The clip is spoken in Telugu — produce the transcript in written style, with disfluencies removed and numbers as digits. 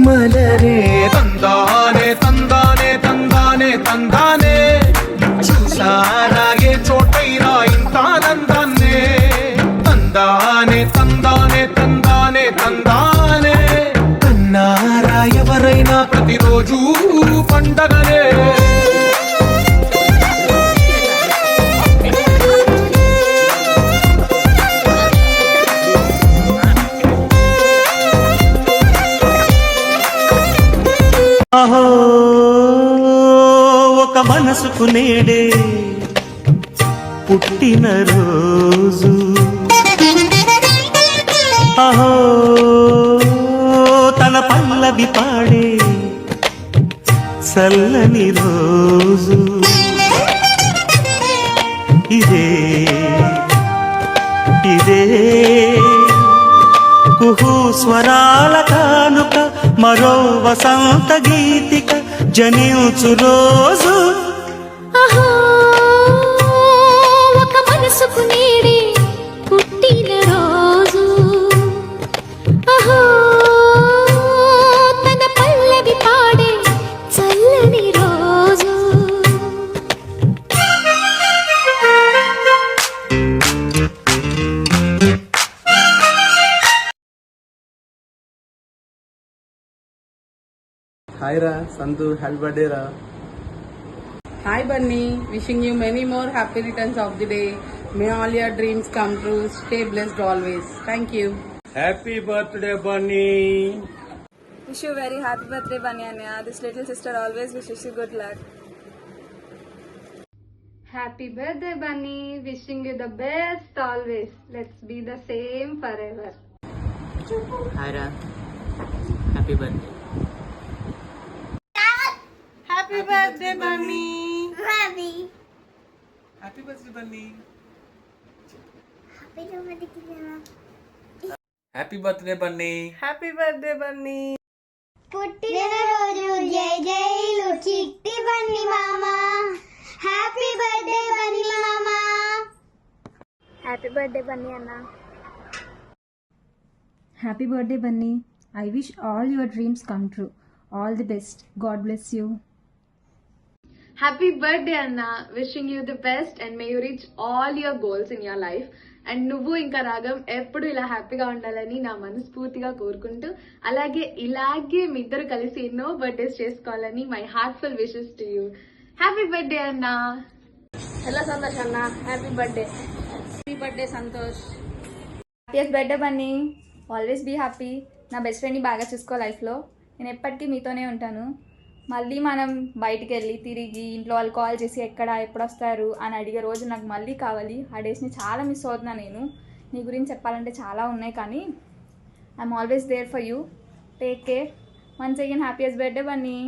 మలరే తందానే తందానే తందానే తందానే చూసారాగే చోటైనా ఇంత ఆనందాన్నే తందానే తందానే తందానే తందానే కన్నారా ఎవరైనా ప్రతిరోజు పండగనే అహో ఒక మనసుకు నేడే పుట్టిన రోజు అహో తన పల్లవి పాడే చల్లని రోజు ఇదే ఇదే కుహు స్వరాల కానుక మరో వసంత గీతిక జనించు రోజు అహో ఒక మనసుకు నేడే పుట్టిన రోజు అహో తన పల్లవి పాడే చల్లని రోజు Hi Ra, Santu, happy birthday Ra. Hi Bunny, wishing you many more happy returns of the day. May all your dreams come true. Stay blessed always. Thank you. Happy birthday Bunny. Wish you very happy birthday, Bunny Anya. This little sister always wishes you good luck. Happy birthday, Bunny. Wishing you the best always. Let's be the same forever. Hi Ra, happy birthday. Happy birthday, Bunny. Happy birthday Bunny. Happy birthday Bunny. Happy birthday, Bunny. పుట్టినరోజు జై జైలు చిట్టి బన్నీ మామ హ్యాపీ బర్త్డే బన్నీ మామ Happy birthday, Bunny Anna. Happy birthday, Bunny. I wish all your dreams come true. All the best. God bless you. Happy birthday, Anna. Wishing you the best and may you reach all your goals in your life. And నువ్వు ఇంకా రాగం ఎప్పుడు ఇలా హ్యాపీగా ఉండాలని నా మనస్ఫూర్తిగా కోరుకుంటూ అలాగే ఇలాగే మీ ఇద్దరు కలిసి ఎన్నో బర్త్డేస్ చేసుకోవాలని my heartful wishes to you. Happy birthday అన్నా. Hello Santosh Anna. Happy birthday. Happy birthday Santosh. Happiest birthday Bunny. Always be happy. నా బెస్ట్ ఫ్రెండ్ని బాగా చూసుకో లైఫ్లో. నేను ఎప్పటికీ మీతోనే ఉంటాను. మళ్ళీ మనం బయటికి వెళ్ళి తిరిగి ఇంట్లో వాళ్ళు కాల్ చేసి ఎప్పుడు వస్తారు అని అడిగే రోజు నాకు మళ్ళీ కావాలి. ఆ డేస్ని చాలా మిస్ అవుతున్నా నేను. నీ గురించి చెప్పాలంటే చాలా ఉన్నాయి కానీ I'm always there for you. Take care. Once again happiest birthday Bunny.